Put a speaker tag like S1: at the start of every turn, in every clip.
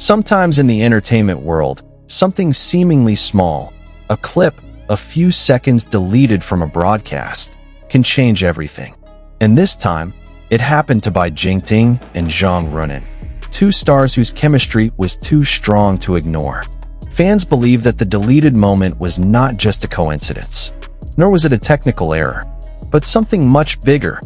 S1: Sometimes in the entertainment world, something seemingly small, a clip, a few seconds deleted from a broadcast, can change everything. And this time, it happened to Bai Jingting and Zhang Ruonan, two stars whose chemistry was too strong to ignore. Fans believe that the deleted moment was not just a coincidence, nor was it a technical error, but something much bigger,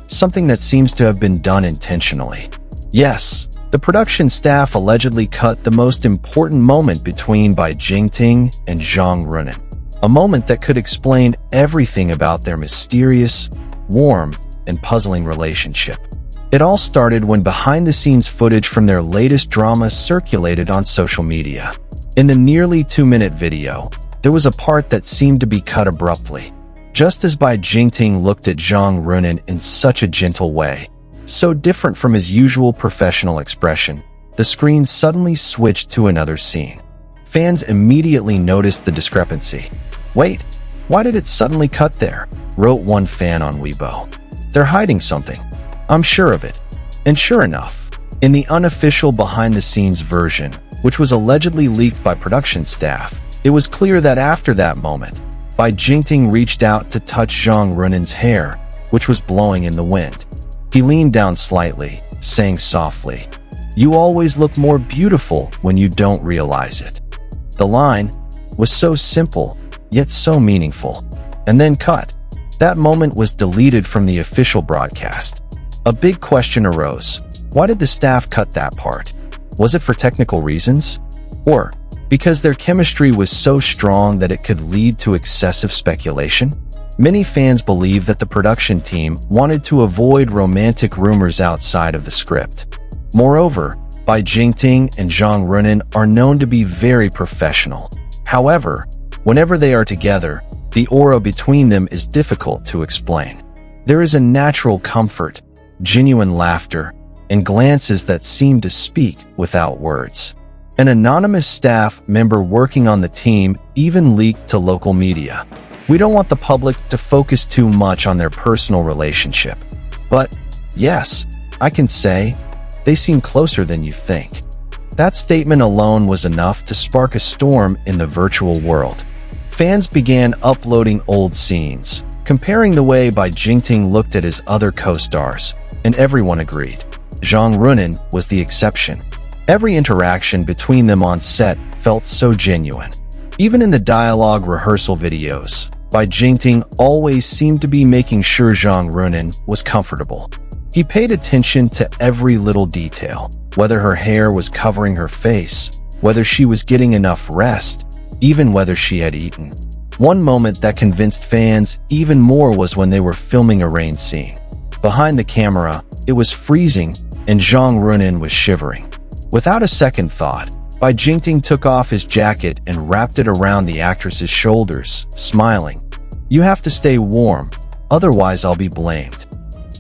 S1: something that seems to have been done intentionally. Yes, the production staff allegedly cut the most important moment between Bai Jingting and Zhang Ruonan, a moment that could explain everything about their mysterious, warm, and puzzling relationship. It all started when behind-the-scenes footage from their latest drama circulated on social media. In the nearly 2-minute video, there was a part that seemed to be cut abruptly. Just as Bai Jingting looked at Zhang Ruonan in such a gentle way, so different from his usual professional expression, the screen suddenly switched to another scene. Fans immediately noticed the discrepancy. "Wait, why did it suddenly cut there?" wrote one fan on Weibo. "They're hiding something. I'm sure of it." And sure enough, in the unofficial behind-the-scenes version, which was allegedly leaked by production staff, it was clear that after that moment, Bai Jingting reached out to touch Zhang Ruonan's hair, which was blowing in the wind. He leaned down slightly, saying softly, "You always look more beautiful when you don't realize it." The line was so simple, yet so meaningful. And then cut. That moment was deleted from the official broadcast. A big question arose. Why did the staff cut that part? Was it for technical reasons? Or because their chemistry was so strong that it could lead to excessive speculation? Many fans believe that the production team wanted to avoid romantic rumors outside of the script. Moreover, Bai Jingting and Zhang Ruonan are known to be very professional. However, whenever they are together, the aura between them is difficult to explain. There is a natural comfort, genuine laughter, and glances that seem to speak without words. An anonymous staff member working on the team even leaked to local media. "We don't want the public to focus too much on their personal relationship. But, yes, I can say, they seem closer than you think." That statement alone was enough to spark a storm in the virtual world. Fans began uploading old scenes, comparing the way Bai Jingting looked at his other co-stars, and everyone agreed. Zhang Ruonan was the exception. Every interaction between them on set felt so genuine. Even in the dialogue rehearsal videos, Bai Jingting always seemed to be making sure Zhang Ruonan was comfortable. He paid attention to every little detail, whether her hair was covering her face, whether she was getting enough rest, even whether she had eaten. One moment that convinced fans even more was when they were filming a rain scene. Behind the camera, it was freezing and Zhang Ruonan was shivering. Without a second thought, Bai Jingting took off his jacket and wrapped it around the actress's shoulders, smiling. "You have to stay warm, otherwise I'll be blamed."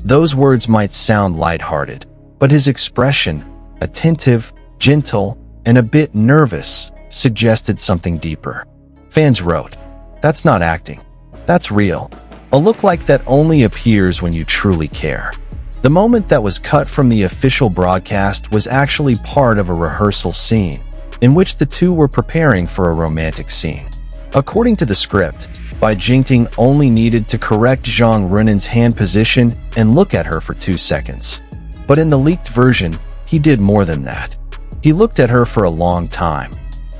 S1: Those words might sound lighthearted, but his expression, attentive, gentle, and a bit nervous, suggested something deeper. Fans wrote, "That's not acting. That's real. A look like that only appears when you truly care." The moment that was cut from the official broadcast was actually part of a rehearsal scene, in which the two were preparing for a romantic scene. According to the script, Bai Jingting only needed to correct Zhang Ruonan's hand position and look at her for 2 seconds. But in the leaked version, he did more than that. He looked at her for a long time,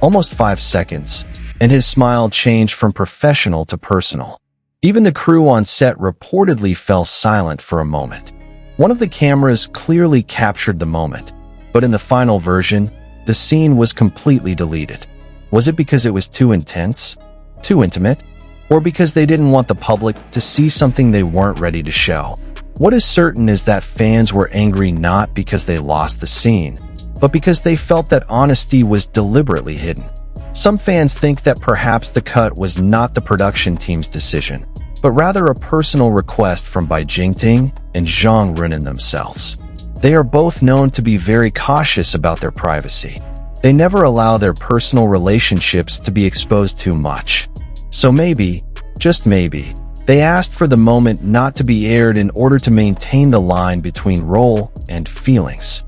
S1: almost 5 seconds, and his smile changed from professional to personal. Even the crew on set reportedly fell silent for a moment. One of the cameras clearly captured the moment, but in the final version, the scene was completely deleted. Was it because it was too intense? Too intimate? Or because they didn't want the public to see something they weren't ready to show? What is certain is that fans were angry not because they lost the scene, but because they felt that honesty was deliberately hidden. Some fans think that perhaps the cut was not the production team's decision, but rather a personal request from Bai Jingting and Zhang Ruonan themselves. They are both known to be very cautious about their privacy. They never allow their personal relationships to be exposed too much. So maybe, just maybe, they asked for the moment not to be aired in order to maintain the line between role and feelings.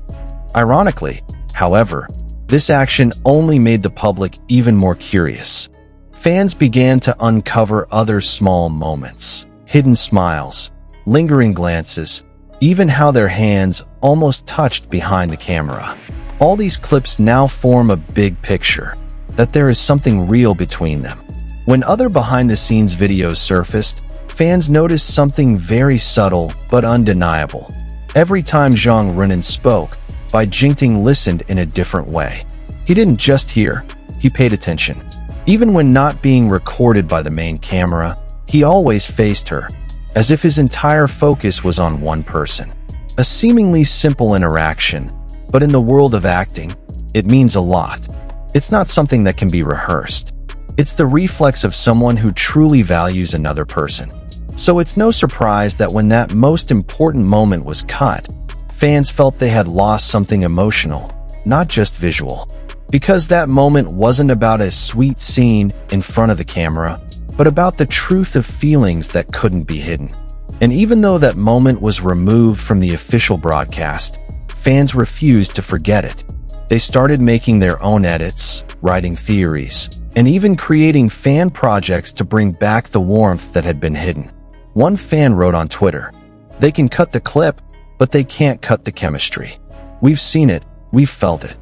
S1: Ironically, however, This action only made the public even more curious. Fans began to uncover other small moments, hidden smiles, lingering glances, even how their hands almost touched behind the camera. All these clips now form a big picture, that there is something real between them. When other behind-the-scenes videos surfaced, fans noticed something very subtle but undeniable. Every time Zhang Ruonan spoke, Bai Jingting listened in a different way. He didn't just hear, he paid attention. Even when not being recorded by the main camera, he always faced her, as if his entire focus was on one person. A seemingly simple interaction, but in the world of acting, it means a lot. It's not something that can be rehearsed. It's the reflex of someone who truly values another person. So it's no surprise that when that most important moment was cut, fans felt they had lost something emotional, not just visual. Because that moment wasn't about a sweet scene in front of the camera, but about the truth of feelings that couldn't be hidden. And even though that moment was removed from the official broadcast, fans refused to forget it. They started making their own edits, writing theories, and even creating fan projects to bring back the warmth that had been hidden. One fan wrote on Twitter, "They can cut the clip, but they can't cut the chemistry. We've seen it, we've felt it."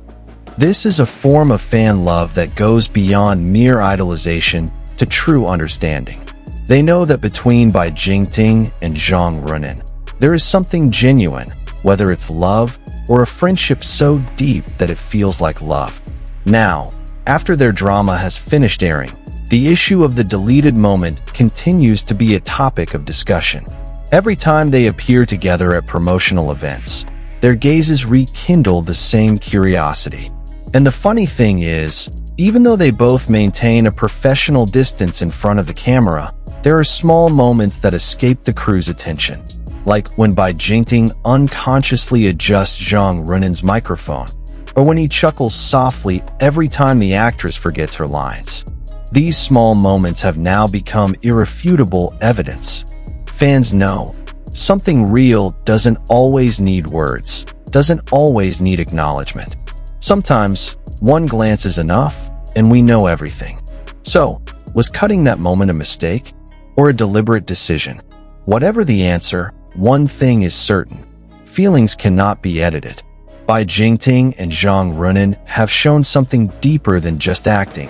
S1: This is a form of fan love that goes beyond mere idolization to true understanding. They know that between Bai Jingting and Zhang Ruonan, there is something genuine, whether it's love or a friendship so deep that it feels like love. Now, after their drama has finished airing, the issue of the deleted moment continues to be a topic of discussion. Every time they appear together at promotional events, their gazes rekindle the same curiosity. And the funny thing is, even though they both maintain a professional distance in front of the camera, there are small moments that escape the crew's attention. Like when Bai Jingting unconsciously adjusts Zhang Ruonan's microphone, or when he chuckles softly every time the actress forgets her lines. These small moments have now become irrefutable evidence. Fans know, something real doesn't always need words, doesn't always need acknowledgement. Sometimes, one glance is enough, and we know everything. So, was cutting that moment a mistake, or a deliberate decision? Whatever the answer, one thing is certain. Feelings cannot be edited. Bai Jingting and Zhang Ruonan have shown something deeper than just acting.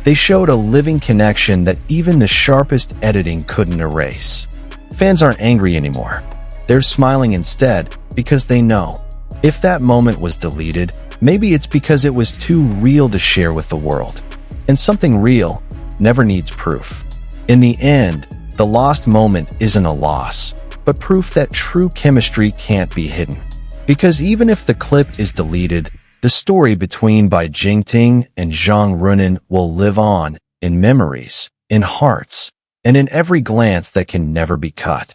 S1: They showed a living connection that even the sharpest editing couldn't erase. Fans aren't angry anymore. They're smiling instead because they know, if that moment was deleted, maybe it's because it was too real to share with the world. And something real never needs proof. In the end, the lost moment isn't a loss, but proof that true chemistry can't be hidden. Because even if the clip is deleted, the story between Bai Jingting and Zhang Ruonan will live on, in memories, in hearts, and in every glance that can never be cut.